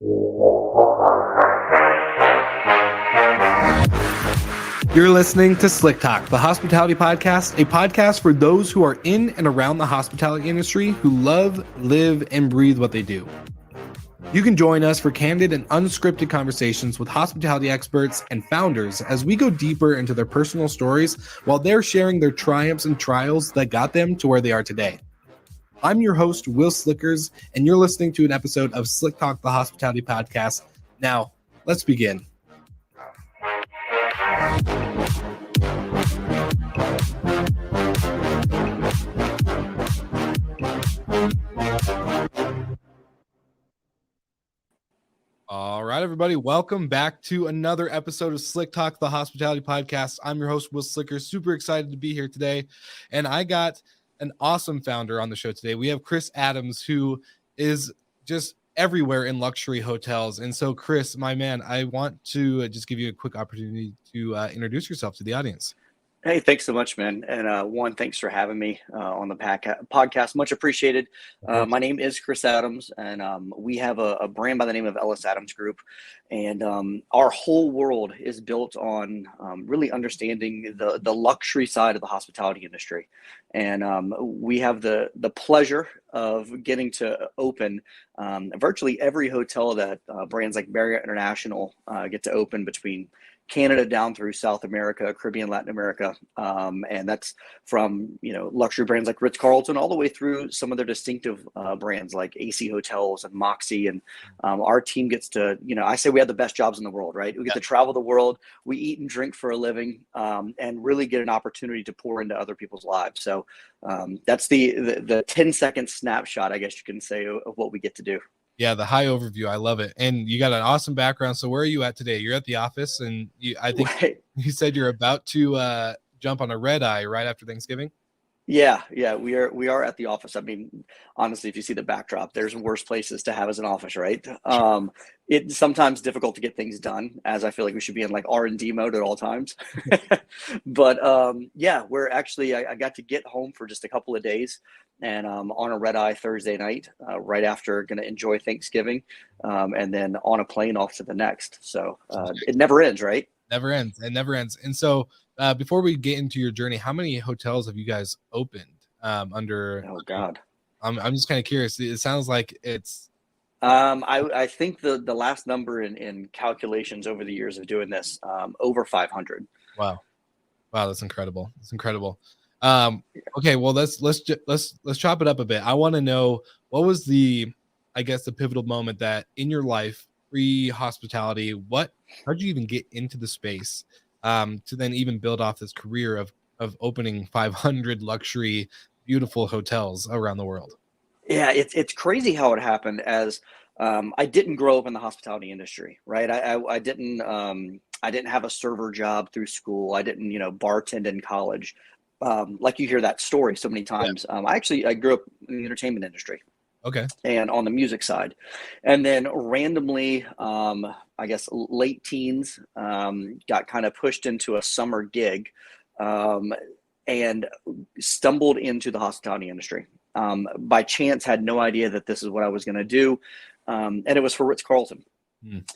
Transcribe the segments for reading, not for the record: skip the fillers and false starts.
You're listening to Slick Talk, the hospitality podcast, a podcast for those who are in and around the hospitality industry who love, live, and breathe what they do. You can join us for candid and unscripted conversations with hospitality experts and founders as we go deeper into their personal stories while they're sharing their triumphs and trials that got them to where they are today. I'm your host, Will Slickers, and you're listening to an episode of Slick Talk, the hospitality podcast. Now, let's begin. All right, everybody, welcome back to another episode of Slick Talk, the hospitality podcast. I'm your host, Will Slicker. Super excited to be here today. And I got an awesome founder on the show today. We have Chris Adams, who is just everywhere in luxury hotels. And so, Chris, my man, I want to just give you a quick opportunity to introduce yourself to the audience. Hey, thanks so much, man. And thanks for having me on the podcast. Much appreciated. My name is Chris Adams, and we have a brand by the name of Ellis Adams Group. And our whole world is built on really understanding the luxury side of the hospitality industry. And we have the pleasure of getting to open virtually every hotel that brands like Marriott International get to open between Canada down through South America, Caribbean, Latin America. And that's from, luxury brands like Ritz-Carlton all the way through some of their distinctive brands like AC Hotels and Moxie. And our team gets to, I say we have the best jobs in the world, right? We get to travel the world. We eat and drink for a living and really get an opportunity to pour into other people's lives. So that's the 10-second snapshot, I guess you can say, of what we get to do. Yeah, the high overview. I love it. And you got an awesome background. So where are you at today? You're at the office, and I think you said you're about to jump on a red eye right after Thanksgiving. Yeah, we are at the office. I mean, honestly, if you see the backdrop, there's worse places to have as an office, right? It's sometimes difficult to get things done, as I feel like we should be in like R&D mode at all times. But we're actually, I got to get home for just a couple of days, and on a red eye Thursday night, right after going to enjoy Thanksgiving, and then on a plane off to the next. So it never ends, right? Never ends. It never ends. And so before we get into your journey, how many hotels have you guys opened under? Oh God. I'm just kind of curious. It sounds like it's. I think the last number in calculations over the years of doing this, over 500. Wow, that's incredible. It's incredible. Okay, well let's chop it up a bit. I want to know, what was the pivotal moment that in your life, pre-hospitality, how'd you even get into the space to then even build off this career of opening 500 luxury, beautiful hotels around the world? Yeah, it's crazy how it happened. As I didn't grow up in the hospitality industry, right? I didn't have a server job through school. I didn't bartend in college. Like you hear that story so many times. Yeah. I grew up in the entertainment industry. Okay. And on the music side. And then randomly, I guess late teens, got kind of pushed into a summer gig and stumbled into the hospitality industry. By chance, had no idea that this is what I was going to do. And it was for Ritz-Carlton.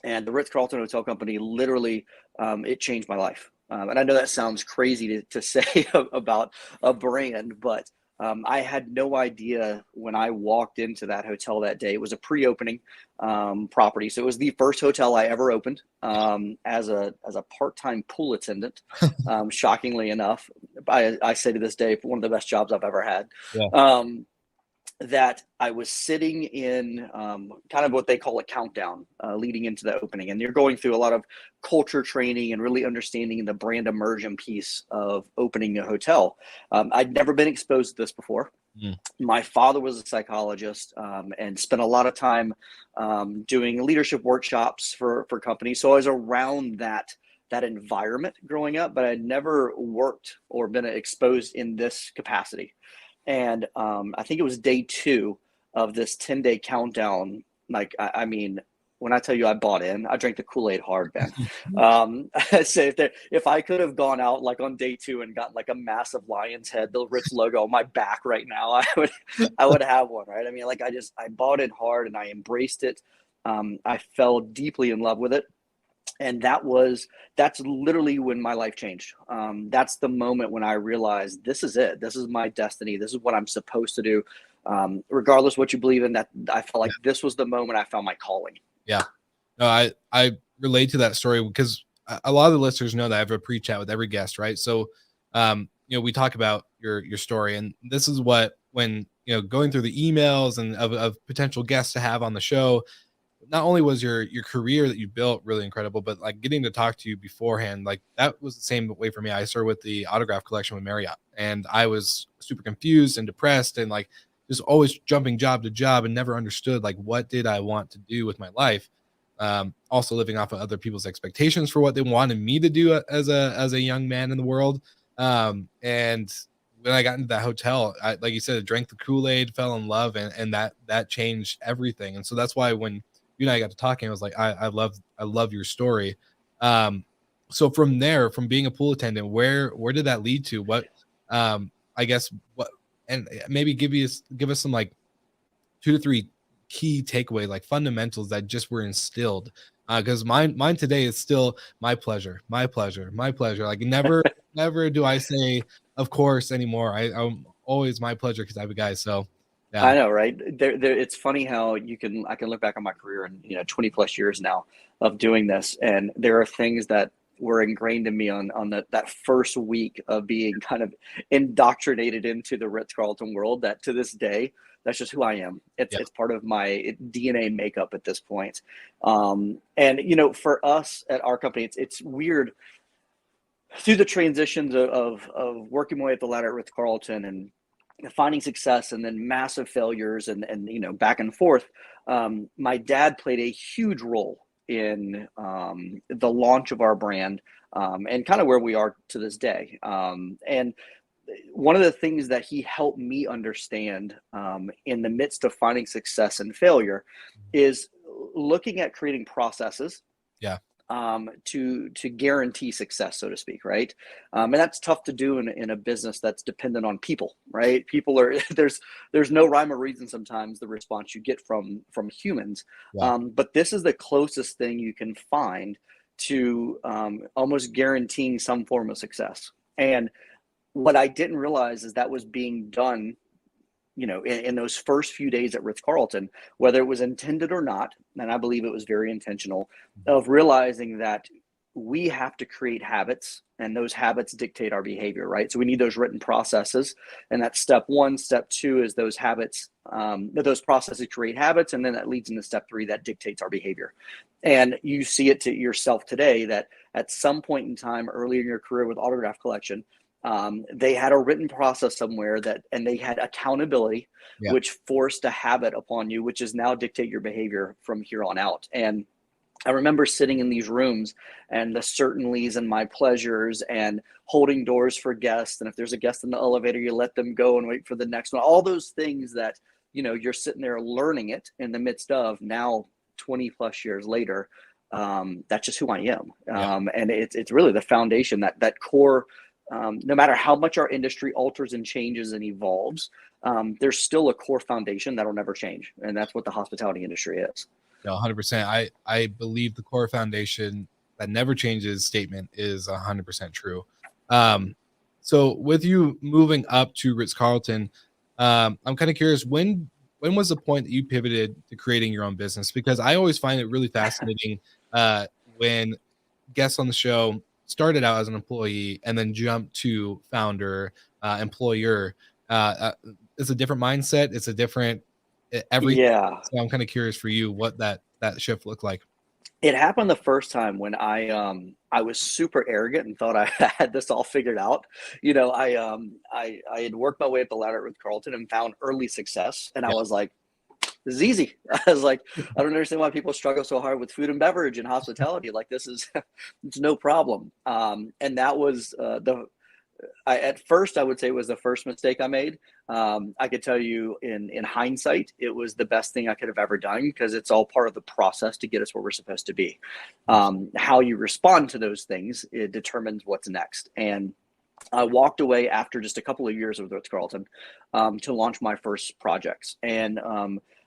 And the Ritz-Carlton Hotel Company, literally, it changed my life. And I know that sounds crazy to say about a brand, but I had no idea when I walked into that hotel that day. It was a pre-opening property. So it was the first hotel I ever opened as a part-time pool attendant, shockingly enough. I say to this day, one of the best jobs I've ever had. Yeah. That I was sitting in kind of what they call a countdown leading into the opening. And you're going through a lot of culture training and really understanding the brand immersion piece of opening a hotel. I'd never been exposed to this before. My father was a psychologist and spent a lot of time doing leadership workshops for companies. So I was around that environment growing up, but I'd never worked or been exposed in this capacity. And I think it was day 2 of this 10-day countdown. Like, I mean, when I tell you I bought in, I drank the Kool-Aid hard, man. I'd say if I could have gone out like on day 2 and gotten like a massive lion's head, the Ritz logo on my back right now, I would have one, right? I mean, like I bought in hard and I embraced it. I fell deeply in love with it. And that's literally when my life changed. That's the moment when I realized this is it. This is my destiny. This is what I'm supposed to do. Regardless what you believe in, that I felt like this was the moment I found my calling. Yeah. No, I relate to that story because a lot of the listeners know that I have a pre-chat with every guest, right? So, we talk about your story, and this is what, when, going through the emails and of potential guests to have on the show, not only was your career that you built really incredible, but like getting to talk to you beforehand, like that was the same way for me. I started with the autograph collection with Marriott, and I was super confused and depressed and like just always jumping job to job and never understood like what did I want to do with my life. Also living off of other people's expectations for what they wanted me to do as a young man in the world. And when I got into that hotel, like you said, I drank the Kool-Aid, fell in love, and that changed everything. And so that's why when you and I got to talking, I was like, I love your story. So from there, from being a pool attendant, where did that lead to? What, I guess what, and maybe give us some like 2 to 3 key takeaway, like fundamentals that just were instilled. Because mine today is still my pleasure. Like never do I say of course anymore. I'm always my pleasure because I have a guy. So yeah. I know, right? It's funny how I can look back on my career and 20 plus years now of doing this, and there are things that were ingrained in me on that first week of being kind of indoctrinated into the Ritz-Carlton world, that to this day, that's just who I am. It's part of my DNA makeup at this point. And for us at our company, it's weird through the transitions of working my way up the ladder at Ritz-Carlton and finding success and then massive failures and back and forth. My dad played a huge role in the launch of our brand and kind of where we are to this day. And one of the things that he helped me understand in the midst of finding success and failure is looking at creating processes. Yeah. To guarantee success, so to speak, right? And that's tough to do in a business that's dependent on people, right? People are there's no rhyme or reason sometimes the response you get from humans. Yeah. But this is the closest thing you can find to almost guaranteeing some form of success. And what I didn't realize is that was being done in those first few days at Ritz-Carlton, whether it was intended or not, and I believe it was very intentional, of realizing that we have to create habits, and those habits dictate our behavior, right? So we need those written processes, and that's step one. Step two is those habits, those processes create habits, and then that leads into step three that dictates our behavior. And you see it to yourself today that at some point in time early in your career with autograph collection, they had a written process somewhere and they had accountability, which forced a habit upon you, which is now dictate your behavior from here on out. And I remember sitting in these rooms and the certainties and my pleasures and holding doors for guests. And if there's a guest in the elevator, you let them go and wait for the next one. All those things that, you're sitting there learning it in the midst of now 20 plus years later. That's just who I am. And it's really the foundation, that core. No matter how much our industry alters and changes and evolves, there's still a core foundation that'll never change. And that's what the hospitality industry is. No, 100%. I believe the core foundation that never changes statement is 100% true. So with you moving up to Ritz-Carlton, I'm kind of curious, when was the point that you pivoted to creating your own business? Because I always find it really fascinating when guests on the show started out as an employee and then jumped to founder, employer. It's a different mindset. It's a different everything. Yeah. So I'm kind of curious for you what that shift looked like. It happened the first time when I was super arrogant and thought I had this all figured out. I had worked my way up the ladder with Carlton and found early success, and I was like, this is easy. I was like, I don't understand why people struggle so hard with food and beverage and hospitality. Like this is, it's no problem. And that was at first I would say it was the first mistake I made. I could tell you in hindsight, it was the best thing I could have ever done because it's all part of the process to get us where we're supposed to be. How you respond to those things, it determines what's next. And I walked away after just a couple of years with Ritz-Carlton to launch my first projects. And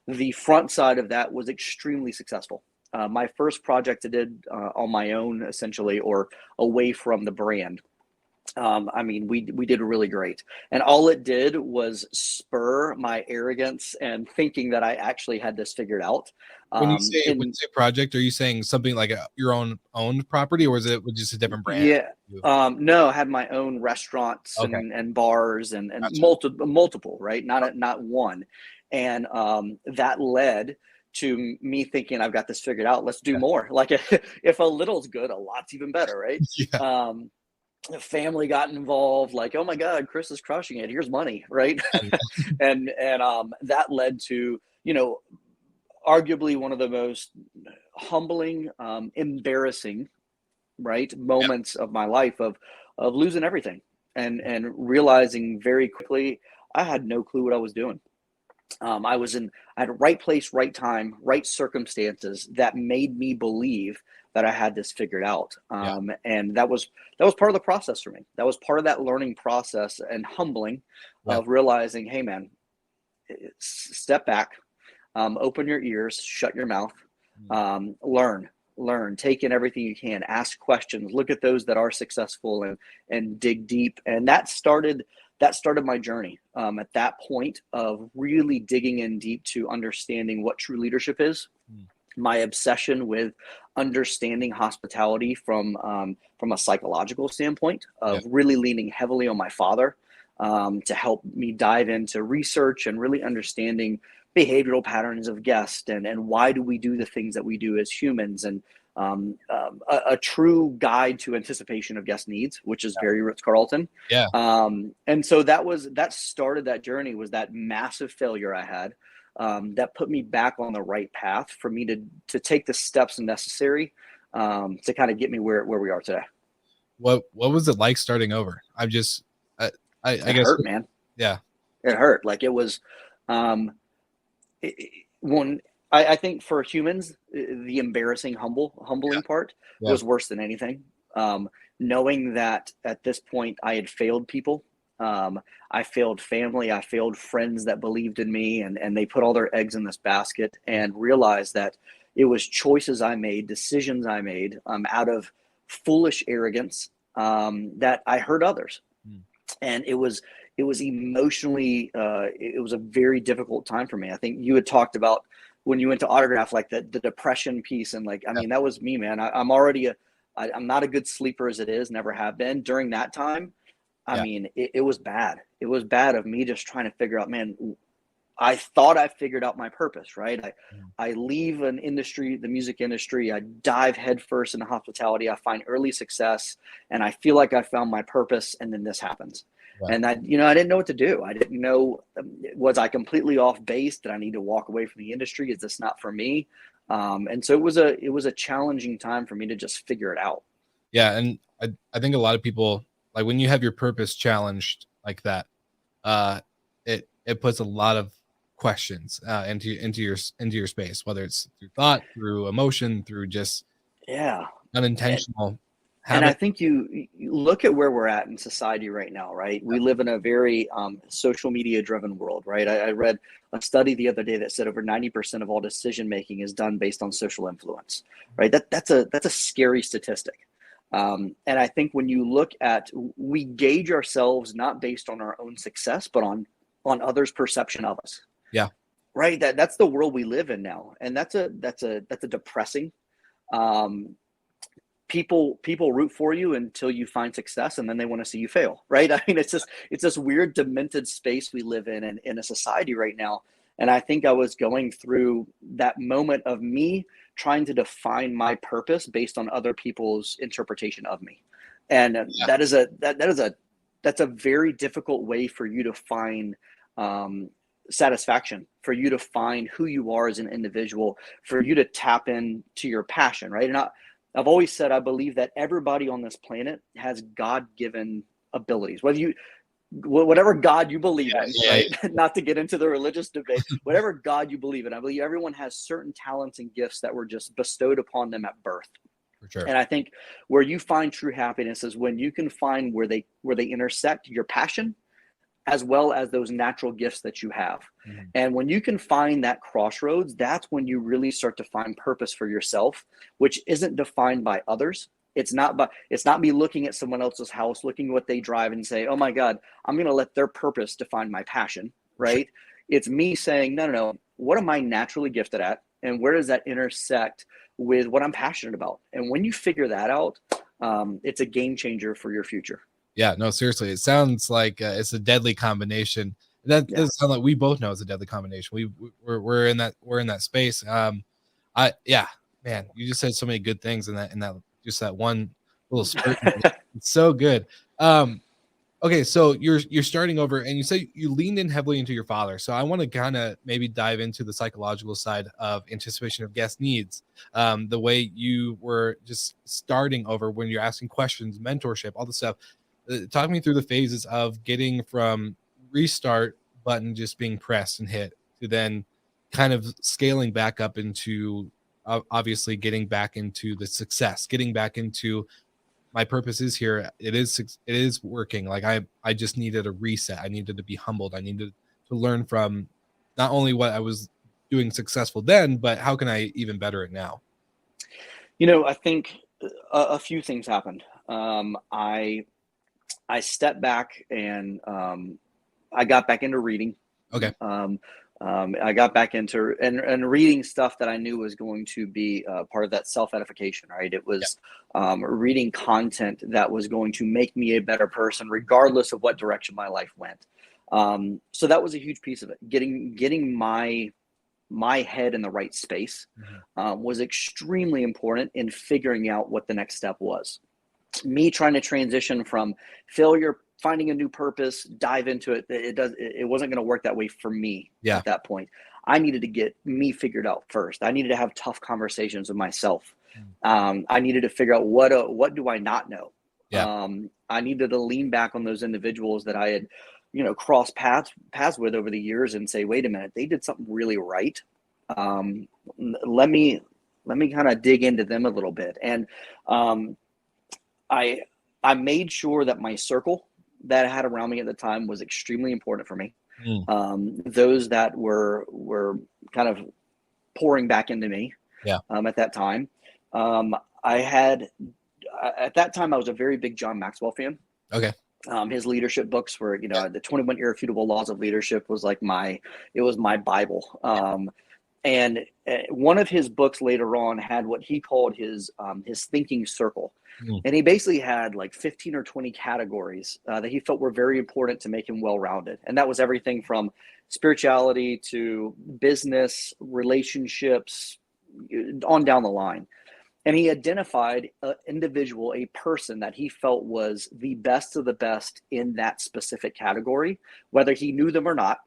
The front side of that was extremely successful. My first project I did on my own, essentially, or away from the brand. I mean, we did really great, and all it did was spur my arrogance and thinking that I actually had this figured out. When you say project, are you saying something like your owned property, or is it just a different brand? Yeah, no, I had my own restaurants and bars and gotcha. multiple, right? Not one, and that led to me thinking I've got this figured out. Let's do more. Like if a little's good, a lot's even better, right? Yeah. The family got involved, like, oh my God, Chris is crushing it. Here's money, right? and that led to, arguably one of the most humbling, embarrassing, right, moments of my life of losing everything and realizing very quickly I had no clue what I was doing. I had right place, right time, right circumstances that made me believe that I had this figured out. And that was part of the process for me. That was part of that learning process and humbling of realizing, hey man, step back, open your ears, shut your mouth, learn, take in everything you can, ask questions, look at those that are successful and dig deep. And that started my journey at that point of really digging in deep to understanding what true leadership is. My obsession with understanding hospitality from a psychological standpoint of really leaning heavily on my father to help me dive into research and really understanding behavioral patterns of guests and why do we do the things that we do as humans, and a true guide to anticipation of guest needs, which is very Ritz-Carlton. And so that started that journey, was that massive failure I had. That put me back on the right path for me to take the steps necessary to kind of get me where we are today. What was it like starting over? I guess it hurt, man. Yeah, it hurt. Like it was when I think for humans, the embarrassing, humbling part was worse than anything. Knowing that at this point I had failed people. I failed family. I failed friends that believed in me, and they put all their eggs in this basket, and realized that it was choices I made, decisions I made out of foolish arrogance that I hurt others. And it was emotionally, it was a very difficult time for me. I think you had talked about when you went to Autograph, like the depression piece, and like, I mean, that was me, man. I'm not a good sleeper as it is, never have been. During that time, I mean, it was bad. It was bad of me just trying to figure out, man, I thought I figured out my purpose, right? I leave an industry, the music industry, I dive headfirst into hospitality, I find early success, and I feel like I found my purpose, and then this happens. And I didn't know what to do. I didn't know, was I completely off base? Did I need to walk away from the industry? Is this not for me? And so it was a challenging time for me to just figure it out. Yeah, and I think a lot of people, like when you have your purpose challenged like that, it puts a lot of questions into your space, whether it's through thought, through emotion, through just unintentional. And I think you look at where we're at in society right now, right? We live in a very social media driven world, right? I read a study the other day that said over 90% of all decision making is done based on social influence, right? That's a scary statistic. And I think when you look at, we gauge ourselves not based on our own success, but on others' perception of us. Yeah. Right. That's the world we live in now. And that's a depressing, people root for you until you find success, and then they want to see you fail. Right. I mean, it's this weird demented space we live in a society right now. And I think I was going through that moment of me trying to define my purpose based on other people's interpretation of me. And that's a very difficult way for you to find satisfaction, for you to find who you are as an individual, for you to tap into your passion, right? And I've always said I believe that everybody on this planet has God-given abilities, whatever God you believe in, right? Not to get into the religious debate, whatever God you believe in, I believe everyone has certain talents and gifts that were just bestowed upon them at birth. For sure. And I think where you find true happiness is when you can find where they intersect your passion as well as those natural gifts that you have. Mm-hmm. And when you can find that crossroads, that's when you really start to find purpose for yourself, which isn't defined by others. It's not me looking at someone else's house, looking at what they drive and say, oh my God, I'm going to let their purpose define my passion, right? Sure. It's me saying, no, what am I naturally gifted at? And where does that intersect with what I'm passionate about? And when you figure that out, it's a game changer for your future. Yeah, no, seriously, it sounds like it's a deadly combination. That doesn't sound like we both know it's a deadly combination. We're in that space. Man, you just said so many good things in that just that one little spurt. It's so good. Okay, so you're starting over, and you say you leaned in heavily into your father. So I want to kind of maybe dive into the psychological side of anticipation of guest needs. The way you were just starting over when you're asking questions, mentorship, all the stuff. Talk me through the phases of getting from restart button just being pressed and hit to then kind of scaling back up into obviously getting back into the success, getting back into my purpose is here. It is working. Like I just needed a reset. I needed to be humbled. I needed to learn from not only what I was doing successful then, but how can I even better it now? I think a few things happened. I stepped back and I got back into reading. Okay. I got back into and reading stuff that I knew was going to be part of that self-edification, right? It was reading content that was going to make me a better person, regardless of what direction my life went. So that was a huge piece of it. Getting my head in the right space was extremely important in figuring out what the next step was. Me trying to transition from failure, finding a new purpose, dive into it. It wasn't going to work that way for me at that point. I needed to get me figured out first. I needed to have tough conversations with myself. I needed to figure out what do I not know? I needed to lean back on those individuals that I had, crossed paths with over the years and say, wait a minute, they did something really right. Let me kind of dig into them a little bit. And I made sure that my circle that I had around me at the time was extremely important for me. Those that were kind of pouring back into me at that time. At that time, I was a very big John Maxwell fan. Okay. His leadership books were, the 21 Irrefutable Laws of Leadership was like my Bible. And one of his books later on had what he called his thinking circle. And he basically had like 15 or 20 categories that he felt were very important to make him well-rounded. And that was everything from spirituality to business, relationships, on down the line. And he identified an individual, a person that he felt was the best of the best in that specific category, whether he knew them or not.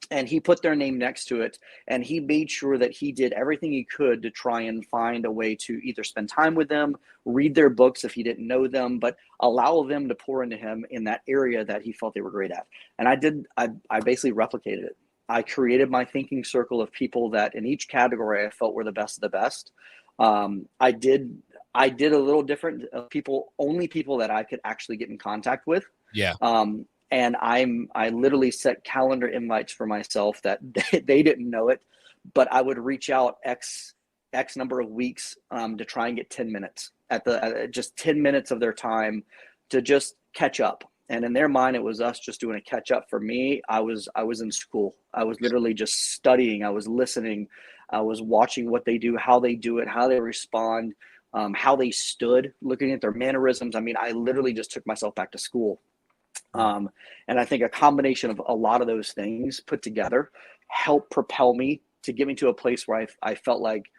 And he put their name next to it, and he made sure that he did everything he could to try and find a way to either spend time with them, read their books if he didn't know them, but allow them to pour into him in that area that he felt they were great at. And I basically replicated it. I created my thinking circle of people that in each category I felt were the best of the best. I did a little different only people that I could actually get in contact with. And I literally set calendar invites for myself that they didn't know it, but I would reach out X number of weeks to try and get 10 minutes just 10 minutes of their time to just catch up. And in their mind, it was us just doing a catch up. For me, I was in school. I was literally just studying. I was listening. I was watching what they do, how they do it, how they respond, how they stood, looking at their mannerisms. I mean, I literally just took myself back to school. And I think a combination of a lot of those things put together helped propel me to get me to a place where I felt like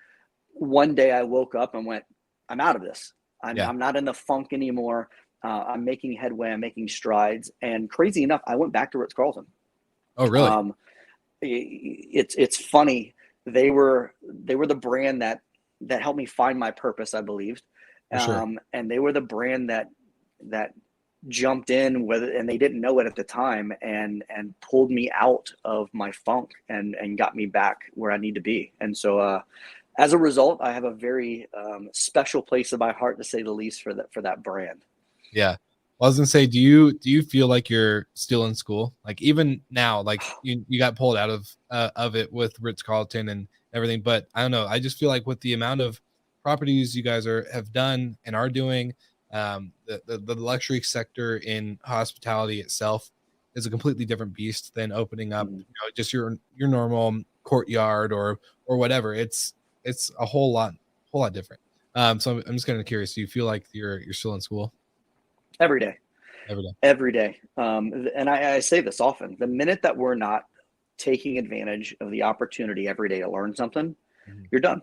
one day I woke up and went, I'm out of this. I'm not in the funk anymore. I'm making headway. I'm making strides. And crazy enough, I went back to Ritz-Carlton. Oh, really? It's funny. They were the brand that helped me find my purpose, I believed. Sure. And they were the brand that jumped in and they didn't know it at the time and pulled me out of my funk and got me back where I need to be. And so as a result, I have a very special place in my heart, to say the least, for that brand. Yeah. I was gonna say, do you feel like you're still in school? Like even now, like you got pulled out of it with Ritz-Carlton and everything, but I don't know. I just feel like with the amount of properties you guys have done and are doing, the luxury sector in hospitality itself is a completely different beast than opening up, just your normal courtyard or whatever. It's a whole lot different. So I'm just kind of curious. Do you feel like you're still in school? Every day. Every day. Every day. And I say this often, the minute that we're not taking advantage of the opportunity every day to learn something, you're done.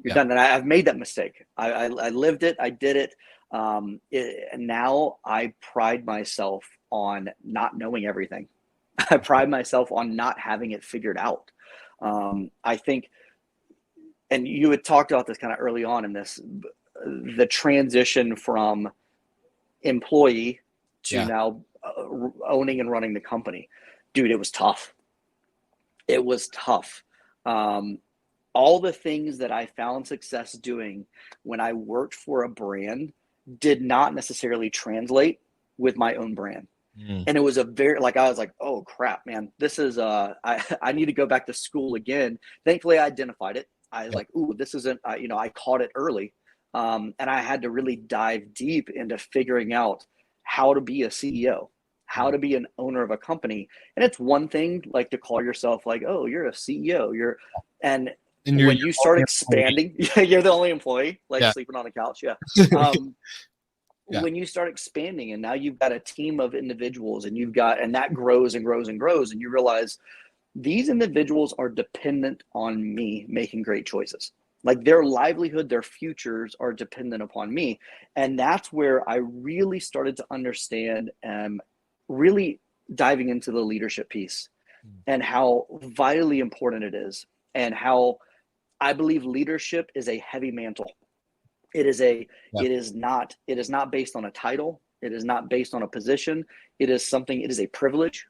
You're done. And I've made that mistake. I lived it. I did it. And now I pride myself on not knowing everything. I pride myself on not having it figured out. I think, and you had talked about this kind of early on in this, the transition from employee to now owning and running the company. Dude, it was tough. It was tough. All the things that I found success doing when I worked for a brand did not necessarily translate with my own brand. And it was a very, like, I was like, oh crap, man, this is, I need to go back to school again. Thankfully I identified it. I was like, ooh, this isn't, I caught it early. And I had to really dive deep into figuring out how to be a CEO, how to be an owner of a company. And it's one thing like to call yourself like, oh, you're a CEO, and when you start expanding, you're the only employee, like sleeping on the couch. When you start expanding and now you've got a team of individuals and that grows and grows and grows, and you realize these individuals are dependent on me making great choices. Like their livelihood, their futures are dependent upon me. And that's where I really started to understand really diving into the leadership piece and how vitally important it is, and how I believe leadership is a heavy mantle. It is not based on a title. It is not based on a position. It is a privilege.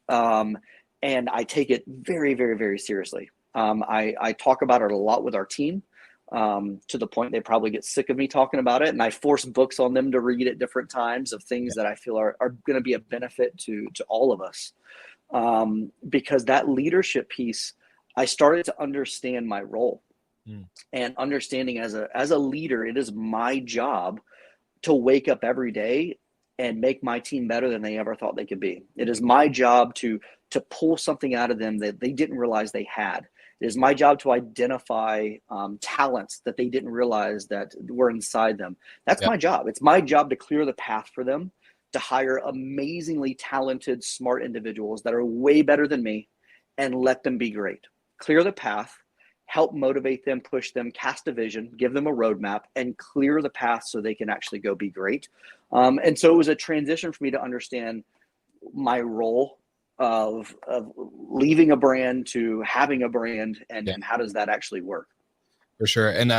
And I take it very, very, very seriously. I talk about it a lot with our team, to the point they probably get sick of me talking about it. And I force books on them to read at different times of things that I feel are going to be a benefit to all of us. Because that leadership piece, I started to understand my role, and understanding as a leader, it is my job to wake up every day and make my team better than they ever thought they could be. It is my job to pull something out of them that they didn't realize they had. It is my job to identify talents that they didn't realize that were inside them. That's my job. It's my job to clear the path for them, to hire amazingly talented, smart individuals that are way better than me, and let them be great. Clear the path, help motivate them, push them, cast a vision, give them a roadmap, and clear the path so they can actually go be great. And so it was a transition for me to understand my role of leaving a brand to having a brand, and how does that actually work? For sure. And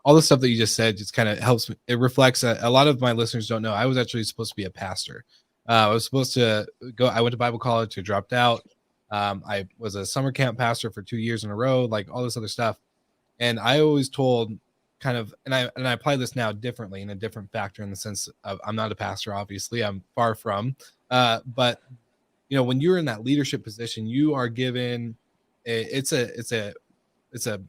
all the stuff that you just said just kind of helps me. It reflects a lot of my listeners don't know. I was actually supposed to be a pastor. I was supposed to go. I went to Bible college. I dropped out. I was a summer camp pastor for 2 years in a row, like all this other stuff. And I always told kind of, and I apply this now differently in a different factor, in the sense of I'm not a pastor, obviously, I'm far from, but when you're in that leadership position, you are given it's a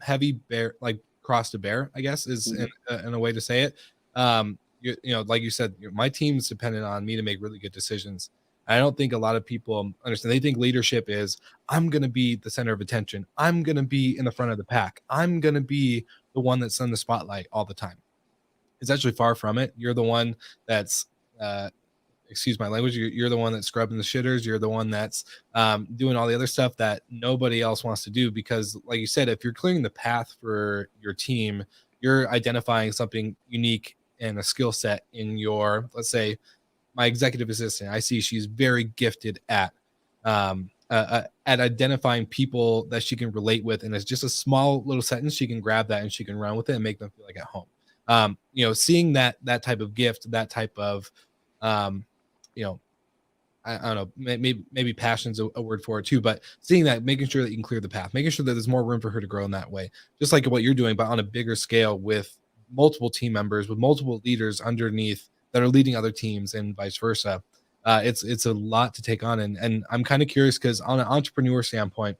heavy bear, like cross to bear, I guess is in a way to say it. Like you said, my team's dependent on me to make really good decisions. I don't think a lot of people understand. They think leadership is, I'm going to be the center of attention. I'm going to be in the front of the pack. I'm going to be the one that's in the spotlight all the time. It's actually far from it. You're the one that's, excuse my language, you're the one that's scrubbing the shitters. You're the one that's doing all the other stuff that nobody else wants to do. Because like you said, if you're clearing the path for your team, you're identifying something unique and a skill set in your, let's say, my executive assistant, I see she's very gifted at identifying people that she can relate with, and it's just a small little sentence. She can grab that and she can run with it and make them feel like at home. Seeing that type of gift, that type of, I don't know, maybe passion's a word for it too, but seeing that, making sure that you can clear the path, making sure that there's more room for her to grow in that way, just like what you're doing, but on a bigger scale with multiple team members, with multiple leaders underneath that are leading other teams and vice versa. It's a lot to take on. And I'm kind of curious because on an entrepreneur standpoint,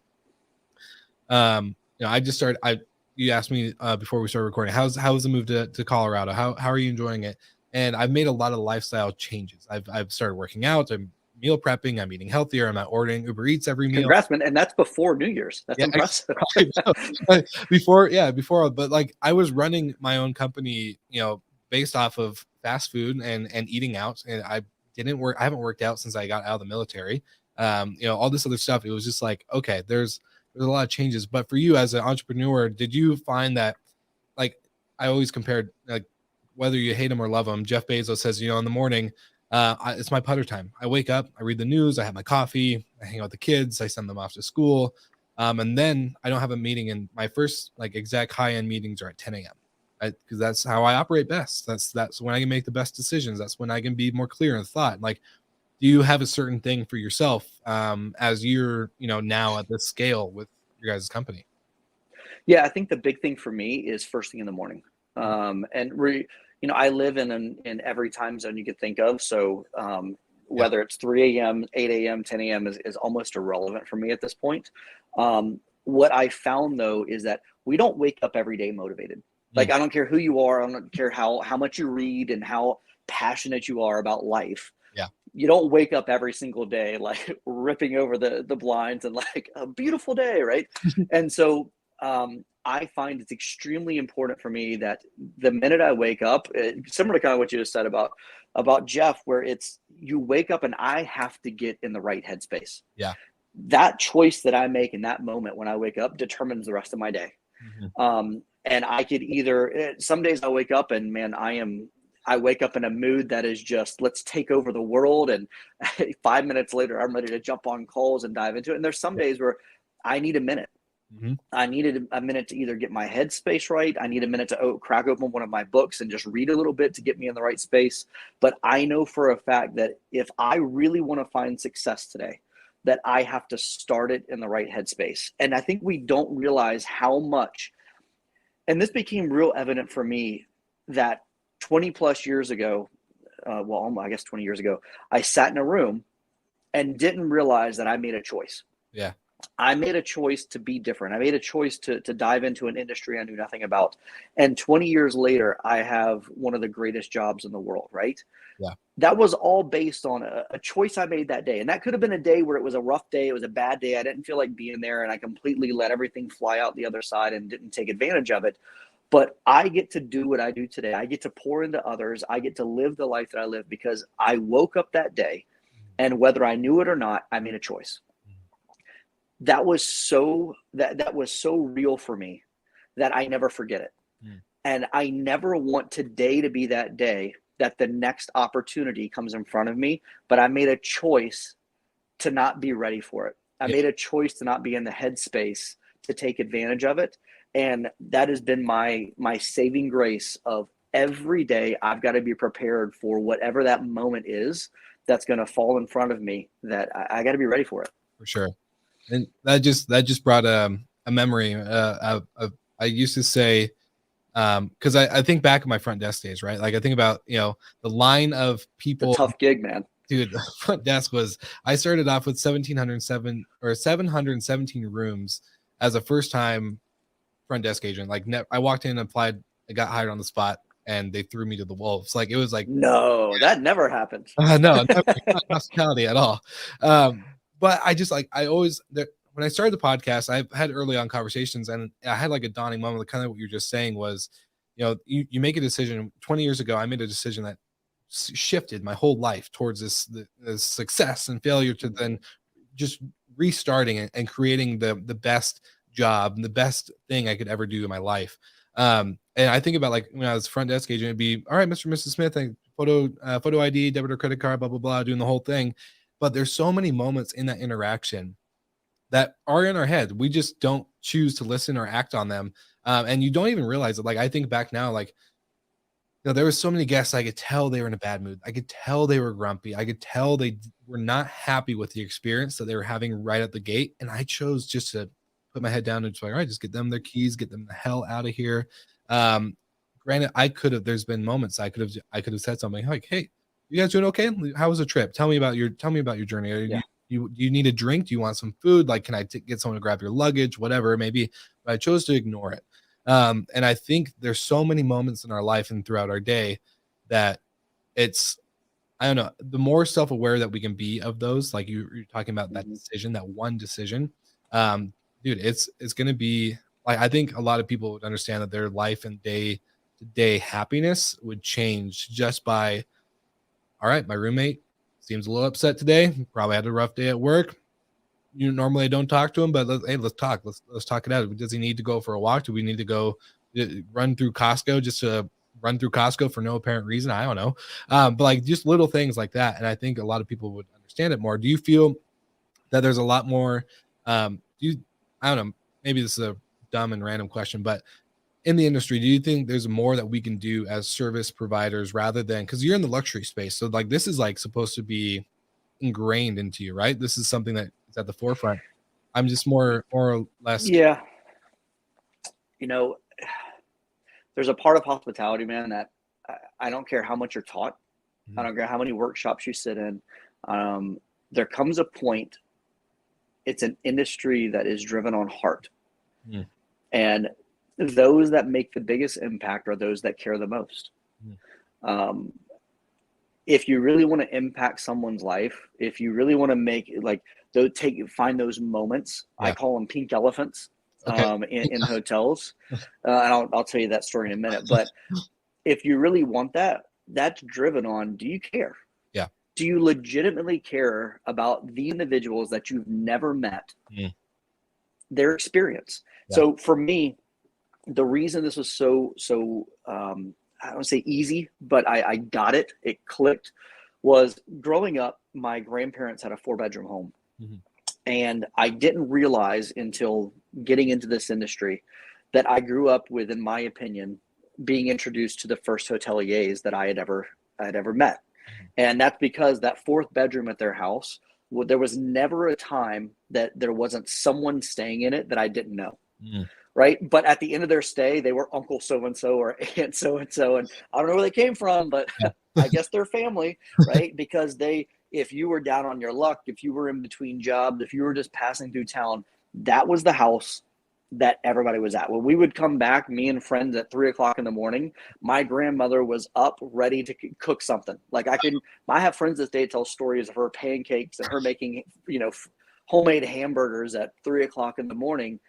I just started, you asked me before we started recording, how's the move to Colorado? How are you enjoying it? And I've made a lot of lifestyle changes. I've started working out. I'm meal prepping. I'm eating healthier. I'm not ordering Uber Eats every meal. Congrats, man. And that's before New Year's. That's impressive. before, but like I was running my own company, based off of fast food and eating out. And I haven't worked out since I got out of the military. All this other stuff. It was just like, okay, there's a lot of changes. But for you as an entrepreneur, did you find that, like, I always compared, like, whether you hate him or love him, Jeff Bezos says, in the morning, it's my putter time. I wake up, I read the news, I have my coffee, I hang out with the kids, I send them off to school. And then I don't have a meeting. And my first like exact high-end meetings are at 10 a.m. Because that's how I operate best. That's when I can make the best decisions. That's when I can be more clear in thought. Like, do you have a certain thing for yourself as you're, now at this scale with your guys' company? Yeah, I think the big thing for me is first thing in the morning. I live in every time zone you could think of. So whether it's 3 a.m., 8 a.m., 10 a.m. is almost irrelevant for me at this point. What I found, though, is that we don't wake up every day motivated. Like, I don't care who you are. I don't care how much you read and how passionate you are about life. Yeah. You don't wake up every single day, like ripping over the blinds and like a beautiful day. Right. And so I find it's extremely important for me that the minute I wake up, similar to kind of what you just said about Jeff, where it's you wake up and I have to get in the right headspace. Yeah. That choice that I make in that moment when I wake up determines the rest of my day. Mm-hmm. And I could either, some days I wake up and man, I wake up in a mood that is just, let's take over the world. And 5 minutes later, I'm ready to jump on calls and dive into it. And there's some days where I need a minute. Mm-hmm. I needed a minute to either get my headspace right. I need a minute to crack open one of my books and just read a little bit to get me in the right space. But I know for a fact that if I really want to find success today, that I have to start it in the right headspace. And I think we don't realize how much, and this became real evident for me that 20 plus years ago, I guess 20 years ago, I sat in a room and didn't realize that I made a choice. Yeah. I made a choice to be different. I made a choice to dive into an industry I knew nothing about. And 20 years later, I have one of the greatest jobs in the world, right? Yeah. That was all based on a choice I made that day. And that could have been a day where it was a rough day. It was a bad day. I didn't feel like being there and I completely let everything fly out the other side and didn't take advantage of it. But I get to do what I do today. I get to pour into others. I get to live the life that I live because I woke up that day and whether I knew it or not, I made a choice. That was so real for me that I never forget it. And I never want today to be that day that the next opportunity comes in front of me, but I made a choice to not be ready for it. I made a choice to not be in the headspace to take advantage of it. And that has been my saving grace of every day. I've got to be prepared for whatever that moment is that's going to fall in front of me, that I got to be ready for it. For sure. And that just brought a memory of I used to say, because I think back at my front desk days, right? Like I think about, the line of people. It's a tough gig, man. Dude, the front desk I started off with 717 rooms as a first time front desk agent. Like I walked in, applied, I got hired on the spot, and they threw me to the wolves. Like it was like, no, that never happened. No, never, not hospitality at all. But when I started the podcast, I had early on conversations and I had like a dawning moment. Like kind of what you're just saying was, you make a decision. 20 years ago, I made a decision that shifted my whole life towards this success and failure to then just restarting and creating the best job and the best thing I could ever do in my life. And I think about like when I was front desk agent, it'd be, all right, Mr. and Mrs. Smith, photo ID, debit or credit card, blah, blah, blah, doing the whole thing. But there's so many moments in that interaction that are in our head. We just don't choose to listen or act on them. And you don't even realize it. Like, I think back now, like, there was so many guests, I could tell they were in a bad mood. I could tell they were grumpy. I could tell they were not happy with the experience that they were having right at the gate. And I chose just to put my head down and just like, all right, just get them their keys, get them the hell out of here. granted, there's been moments I could have said something like, hey, you guys doing okay? How was the trip? Tell me about your journey. Yeah. Do you need a drink? Do you want some food? Like, can I get someone to grab your luggage? Whatever it may be. But I chose to ignore it. And I think there's so many moments in our life and throughout our day that it's, I don't know, the more self-aware that we can be of those, like you're talking about that decision, that one decision, dude, it's going to be like, I think a lot of people would understand that their life and day-to-day happiness would change just by, all right, my roommate seems a little upset today. Probably had a rough day at work. Normally I don't talk to him, but let's talk. Let's talk it out. Does he need to go for a walk? Do we need to go run through Costco just to run through Costco for no apparent reason? I don't know. But like just little things like that. And I think a lot of people would understand it more. Do you feel that there's a lot more, I don't know, maybe this is a dumb and random question, but in the industry, do you think there's more that we can do as service providers rather than, because you're in the luxury space. So like, this is like supposed to be ingrained into you, right? This is something that is at the forefront. I'm just more or less. Yeah. There's a part of hospitality, man, that I don't care how much you're taught. I don't care how many workshops you sit in. There comes a point, it's an industry that is driven on heart. And those that make the biggest impact are those that care the most. If you really want to impact someone's life, if you really want to make like find those moments, I call them pink elephants. In hotels. And I'll tell you that story in a minute. But if you really want that, that's driven on, do you care? Yeah. Do you legitimately care about the individuals that you've never met, their experience? Yeah. So for me, the reason this was so I don't say easy, but I got it. It clicked. Was growing up, my grandparents had a 4-bedroom home. And I didn't realize until getting into this industry that I grew up with, in my opinion, being introduced to the first hoteliers that I had ever met. And that's because that 4th bedroom at their house, there was never a time that there wasn't someone staying in it that I didn't know. Right. But at the end of their stay, they were Uncle so-and-so or Aunt so-and-so. And I don't know where they came from, but I guess they're family, right? Because if you were down on your luck, if you were in between jobs, if you were just passing through town, that was the house that everybody was at. When we would come back, me and friends at 3:00 in the morning, my grandmother was up ready to cook something. Like I have friends this day tell stories of her pancakes and her making, homemade hamburgers at 3:00 in the morning.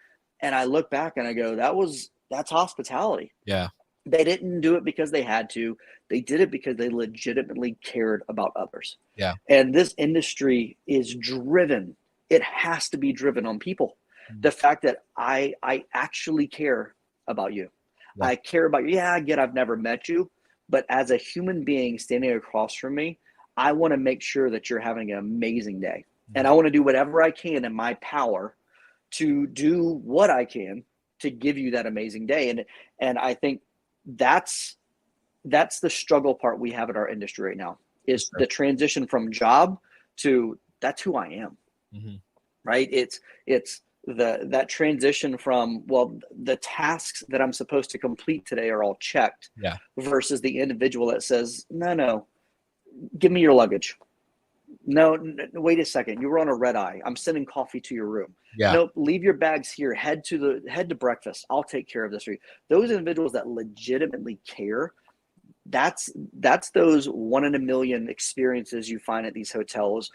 And I look back and I go, that's hospitality. Yeah. They didn't do it because they had to. They did it because they legitimately cared about others. Yeah. And this industry is driven. It has to be driven on people. The fact that I actually care about you. Yeah. I care about you. Yeah, I get I've never met you. But as a human being standing across from me, I want to make sure that you're having an amazing day. And I want to do whatever I can in my power to do what I can to give you that amazing day. And I think that's the struggle part we have at our industry right now is the transition from job to that's who I am. Right. It's that transition from, well, the tasks that I'm supposed to complete today are all checked versus the individual that says, no, give me your luggage. No, wait a second. You were on a red eye. I'm sending coffee to your room. Yeah. Nope. Leave your bags here. Head to breakfast. I'll take care of this for you. Those individuals that legitimately care, that's those 1 in a million experiences you find at these hotels.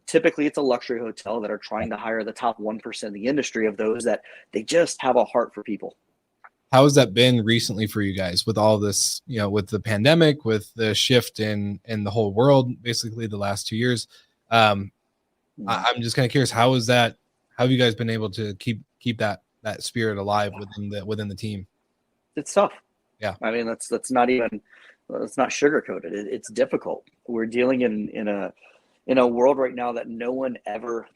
Typically it's a luxury hotel that are trying to hire the top 1% of the industry of those that they just have a heart for people. How has that been recently for you guys with all this, with the pandemic, with the shift in the whole world, basically the last 2 years? I'm just kind of curious, how have you guys been able to keep that spirit alive within the team? It's tough. Yeah. I mean, let's not sugarcoated. It's difficult. We're dealing in a world right now that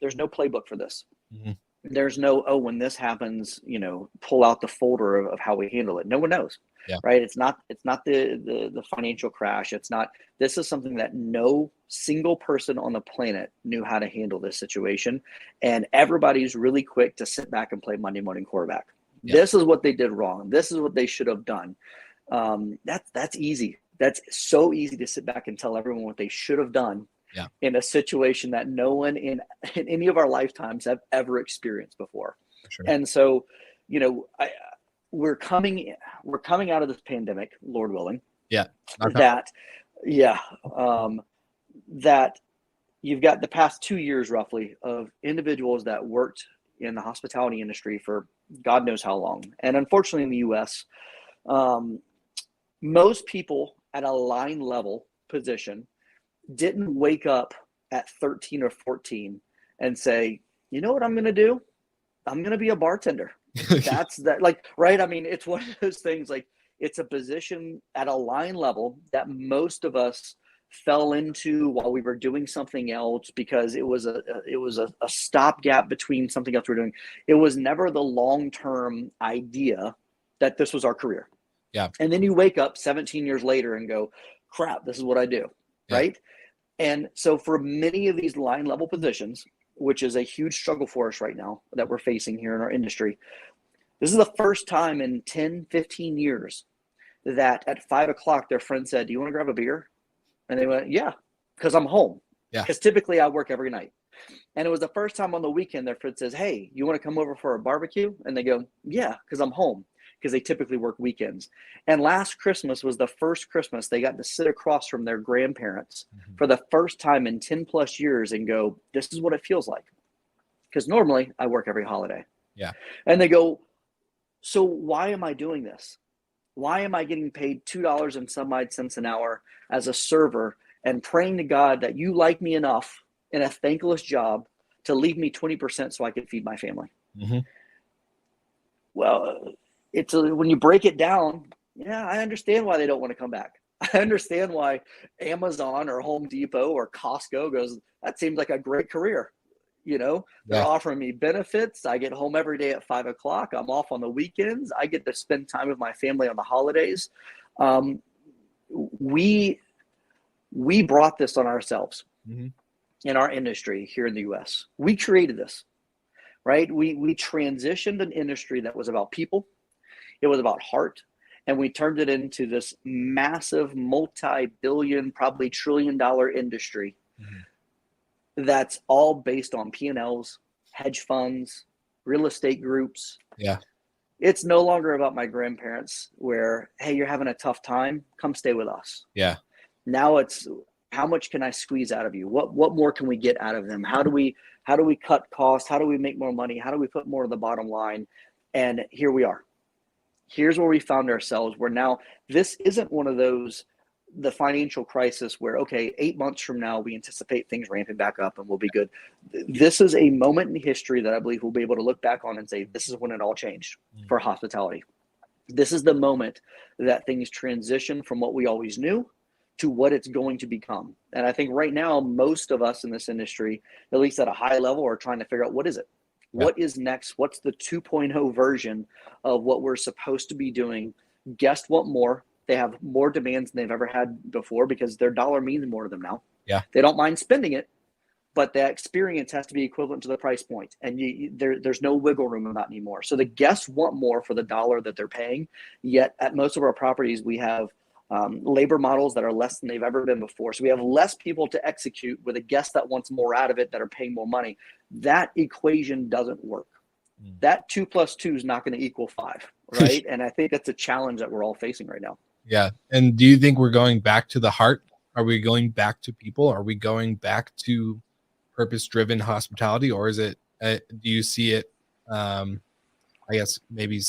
there's no playbook for this. There's no, when this happens, pull out the folder of how we handle it. No one knows, right? It's not the financial crash. This is something that no single person on the planet knew how to handle this situation. And everybody's really quick to sit back and play Monday morning quarterback. This is what they did wrong. This is what they should have done. That's easy. That's so easy to sit back and tell everyone what they should have done in a situation that no one in any of our lifetimes have ever experienced before. Sure. And so, you know, we're coming out of this pandemic, Lord willing. Yeah. That you've got the past 2 years roughly of individuals that worked in the hospitality industry for God knows how long. And unfortunately in the US, most people at a line level position didn't wake up at 13 or 14 and say, you know what I'm going to do? I'm going to be a bartender. That's that, like, right. I mean, it's one of those things, like, it's a position at a line level that most of us fell into while we were doing something else because it was a stopgap between something else we were doing. It was never the long-term idea that this was our career. Yeah. And then you wake up 17 years later and go, crap, this is what I do. Yeah. Right. And so for many of these line level positions, which is a huge struggle for us right now that we're facing here in our industry, this is the first time in 10, 15 years that at 5 o'clock, their friend said, do you want to grab a beer? And they went, yeah, because I'm home. Yeah. Because typically I work every night. And it was the first time on the weekend their friend says, hey, you want to come over for a barbecue? And they go, yeah, because I'm home. Because they typically work weekends. And last Christmas was the first Christmas they got to sit across from their grandparents for the first time in 10 plus years and go, this is what it feels like. Because normally I work every holiday. Yeah. And they go, so why am I doing this? Why am I getting paid $2 and some odd cents an hour as a server and praying to God that you like me enough in a thankless job to leave me 20% so I can feed my family? Mm-hmm. Well, when you break it down, yeah, I understand why they don't want to come back. I understand why Amazon or Home Depot or Costco goes, that seems like a great career. You know, they're offering me benefits. I get home every day at 5 o'clock. I'm off on the weekends. I get to spend time with my family on the holidays. We brought this on ourselves in our industry here in the US. We created this, right? We transitioned an industry that was about people. It was about heart, and we turned it into this massive multi-billion, probably trillion-dollar industry that's all based on P&Ls, hedge funds, real estate groups. Yeah. It's no longer about my grandparents where, hey, you're having a tough time, come stay with us. Yeah. Now it's how much can I squeeze out of you? What more can we get out of them? How do we cut costs? How do we make more money? How do we put more to the bottom line? And here we are. Here's where we found ourselves, where now this isn't one of those, the financial crisis where, okay, 8 months from now, we anticipate things ramping back up and we'll be good. This is a moment in history that I believe we'll be able to look back on and say, this is when it all changed for hospitality. This is the moment that things transition from what we always knew to what it's going to become. And I think right now, most of us in this industry, at least at a high level, are trying to figure out what is it? What is next? What's the 2.0 version of what we're supposed to be doing? Guests want more. They have more demands than they've ever had before because their dollar means more to them now. Yeah. They don't mind spending it, but the experience has to be equivalent to the price point. And there's no wiggle room in that anymore. So the guests want more for the dollar that they're paying. Yet at most of our properties, we have labor models that are less than they've ever been before. So we have less people to execute with a guest that wants more out of it, that are paying more money. That equation doesn't work. That 2 + 2 is not going to equal 5, right? And I think that's a challenge that we're all facing right now. Yeah. And do you think we're going back to the heart? Are we going back to people? Are we going back to purpose-driven hospitality? Or is it, do you see it, I guess maybe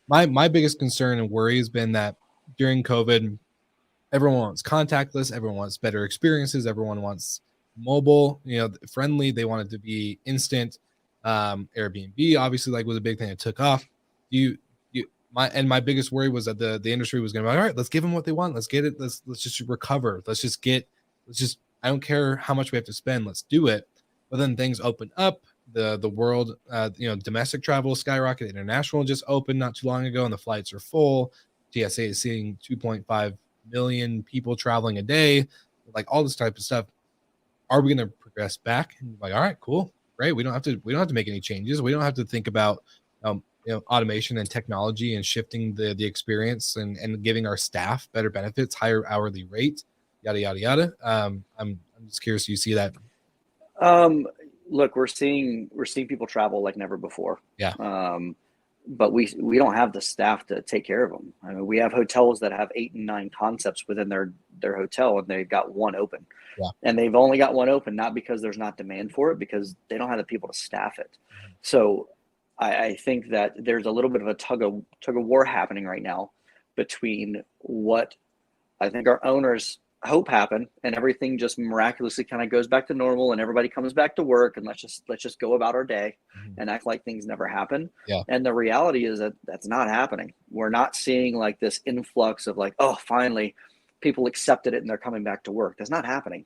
my biggest concern and worry has been that during COVID, everyone wants contactless, everyone wants better experiences, everyone wants mobile, friendly. They want it to be instant. Airbnb obviously was a big thing that took off. My biggest worry was that the industry was going to be like, all right, let's give them what they want. Let's get it. Let's just recover. I don't care how much we have to spend. Let's do it. But then things open up. The world, domestic travel skyrocketed. International just opened not too long ago, and the flights are full. TSA is seeing 2.5 million people traveling a day, like all this type of stuff. Are we going to progress back? And like, all right, cool, great. We don't have to make any changes. We don't have to think about automation and technology and shifting the experience and giving our staff better benefits, higher hourly rate, yada yada yada. I'm just curious, do you see that? Look, we're seeing people travel like never before. Yeah. But we don't have the staff to take care of them. I mean, we have hotels that have 8 and 9 concepts within their hotel, and they've got one open. Yeah. And they've only got one open, not because there's not demand for it, because they don't have the people to staff it. Mm-hmm. So I think that there's a little bit of a tug of war happening right now between what I think our owners hope happen, and everything just miraculously kind of goes back to normal, and everybody comes back to work, and let's just go about our day and act like things never happened. Yeah. And the reality is that that's not happening. We're not seeing like this influx of like, oh, finally people accepted it and they're coming back to work. That's not happening.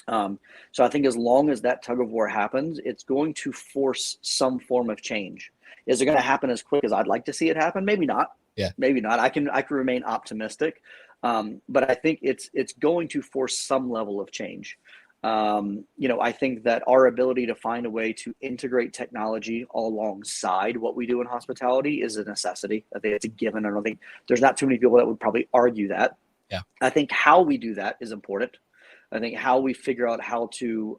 So I think as long as that tug of war happens, it's going to force some form of change. Is it going to happen as quick as I'd like to see it happen? Maybe not. Yeah. Maybe not. I can remain optimistic. But I think it's going to force some level of change. I think that our ability to find a way to integrate technology alongside what we do in hospitality is a necessity. I think it's a given. I don't think there's not too many people that would probably argue that. Yeah. I think how we do that is important. I think how we figure out how to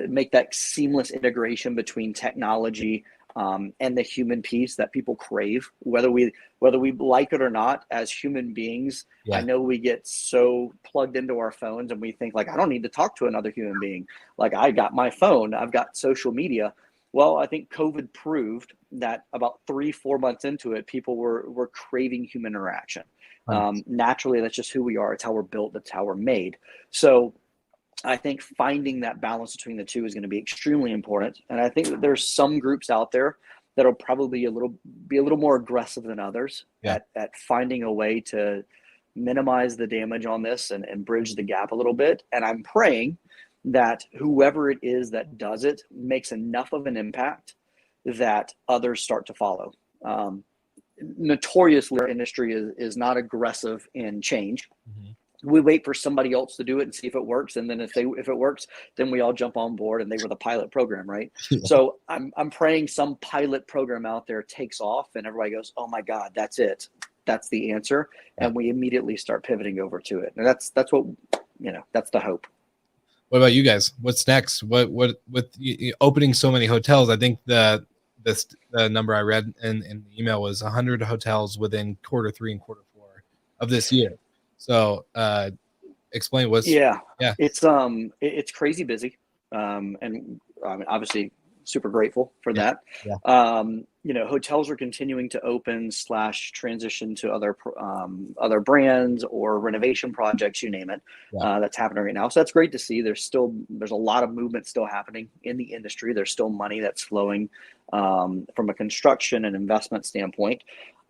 make that seamless integration between technology and the human piece that people crave, whether we like it or not, as human beings. Yeah. I know we get so plugged into our phones and we think like, I don't need to talk to another human being. Like, I got my phone, I've got social media. Well, I think COVID proved that about 3-4 months into it, people were craving human interaction. Naturally, that's just who we are. It's how we're built. That's how we're made. So I think finding that balance between the two is going to be extremely important. And I think that there's some groups out there that'll probably be a little more aggressive than others at finding a way to minimize the damage on this and bridge the gap a little bit. And I'm praying that whoever it is that does it makes enough of an impact that others start to follow. Notoriously, our industry is not aggressive in change. We wait for somebody else to do it and see if it works, and then if it works, then we all jump on board, and they were the pilot program, right? So I'm praying some pilot program out there takes off, and everybody goes, "Oh my God, that's it, that's the answer," and we immediately start pivoting over to it. And that's what that's the hope. What about you guys? What's next? What with opening so many hotels? I think the number I read in the email was 100 hotels within Q3 and Q4 of this year. So explain what's it's crazy busy, and I mean, obviously super grateful for that. Hotels are continuing to open / transition to other brands or renovation projects, you name it. That's happening right now. So that's great to see. There's a lot of movement still happening in the industry. There's still money that's flowing from a construction and investment standpoint.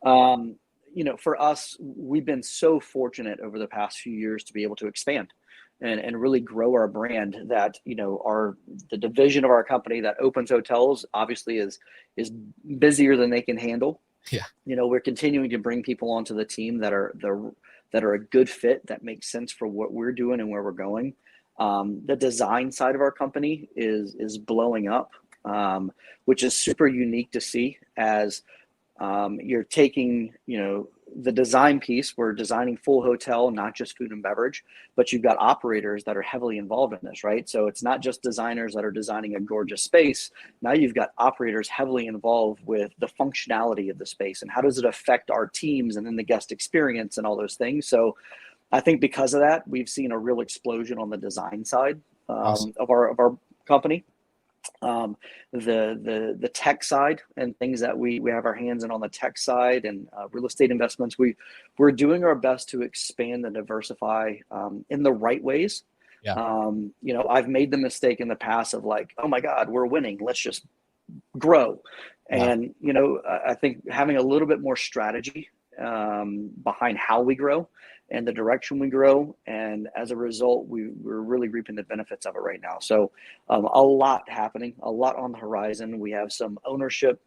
For us, we've been so fortunate over the past few years to be able to expand and really grow our brand that, the division of our company that opens hotels obviously is busier than they can handle. Yeah. We're continuing to bring people onto the team that are a good fit, that makes sense for what we're doing and where we're going. The design side of our company is blowing up, which is super unique to see as you're taking, the design piece. We're designing full hotel, not just food and beverage, but you've got operators that are heavily involved in this, right? So it's not just designers that are designing a gorgeous space. Now you've got operators heavily involved with the functionality of the space and how does it affect our teams and then the guest experience and all those things. So I think because of that, we've seen a real explosion on the design side of our company. The tech side and things that we have our hands in on the tech side and real estate investments, we're doing our best to expand and diversify in the right ways. I've made the mistake in the past of like, oh my God, we're winning, let's just grow. And I think having a little bit more strategy behind how we grow and the direction we grow, and as a result, we're really reaping the benefits of it right now. So a lot happening, a lot on the horizon. We have some ownership,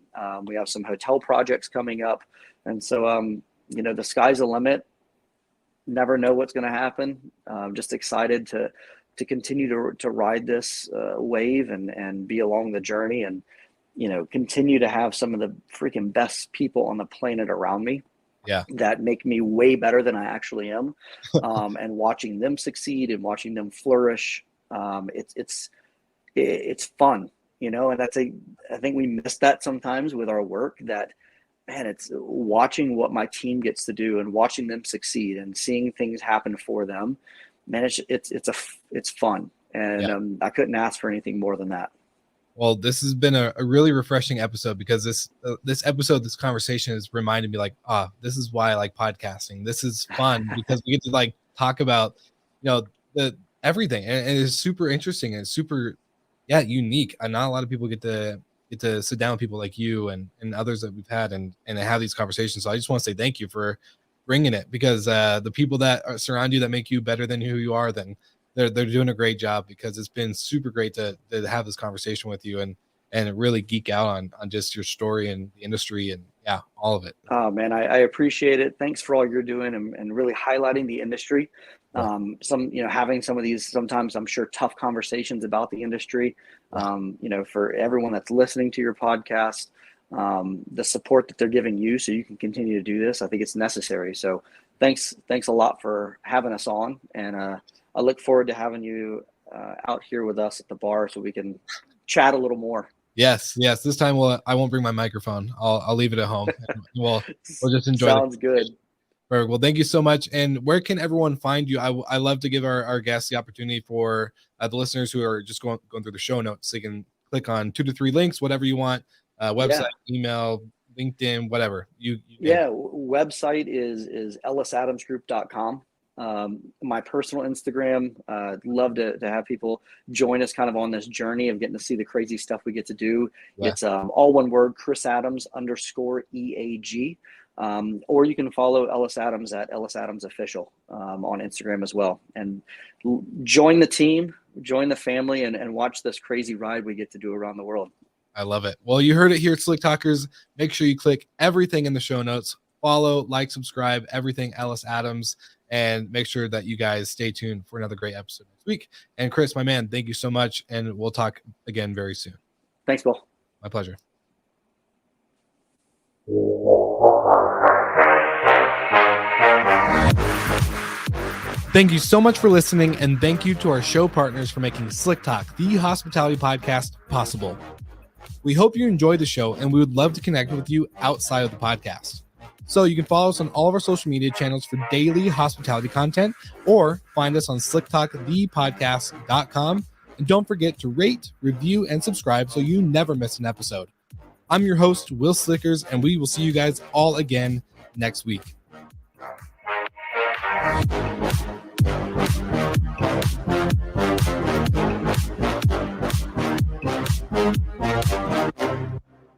we have some hotel projects coming up, and so the sky's the limit. Never know what's going to happen. Just excited to continue to ride this wave and be along the journey. And continue to have some of the freaking best people on the planet around me. Yeah. That make me way better than I actually am. And watching them succeed and watching them flourish. It's fun, and I think we miss that sometimes with our work, that, man, it's watching what my team gets to do and watching them succeed and seeing things happen for them. Man, it's fun. And I couldn't ask for anything more than that. Well, this has been a really refreshing episode, because this conversation has reminded me, like, this is why I like podcasting. This is fun because we get to like talk about, the everything, and it's super interesting and super, unique. And not a lot of people get to sit down with people like you and others that we've had and have these conversations. So I just want to say thank you for bringing it, because the people that surround you that make you better than who you are, then they're doing a great job, because it's been super great to have this conversation with you and really geek out on just your story and the industry and all of it. Oh man, I appreciate it. Thanks for all you're doing and really highlighting the industry. Having some of these, sometimes I'm sure, tough conversations about the industry, for everyone that's listening to your podcast, the support that they're giving you so you can continue to do this. I think it's necessary. So thanks a lot for having us on. And, I look forward to having you out here with us at the bar so we can chat a little more. Yes. This time I won't bring my microphone. I'll leave it at home. We'll just enjoy. Sounds good. Perfect. Well, thank you so much. And where can everyone find you? I love to give our guests the opportunity for the listeners who are just going through the show notes. So you can click on 2 to 3 links, whatever you want. Website, email, LinkedIn, whatever. Website is ellisadamsgroup.com. My personal Instagram, love to have people join us kind of on this journey of getting to see the crazy stuff we get to do. Yeah. It's all one word, Chris Adams _EAG. Or you can follow Ellis Adams at Ellis Adams Official on Instagram as well. And join the team, join the family, and watch this crazy ride we get to do around the world. I love it. Well, you heard it here at Slick Talkers. Make sure you click everything in the show notes. Follow, like, subscribe, everything Ellis Adams. And make sure that you guys stay tuned for another great episode next week. And Chris, my man, thank you so much. And we'll talk again very soon. Thanks, Bill. My pleasure. Thank you so much for listening. And thank you to our show partners for making Slick Talk, the hospitality podcast, possible. We hope you enjoyed the show, and we would love to connect with you outside of the podcast. So you can follow us on all of our social media channels for daily hospitality content, or find us on slicktalkthepodcast.com. And don't forget to rate, review, and subscribe so you never miss an episode. I'm your host, Will Slickers, and we will see you guys all again next week.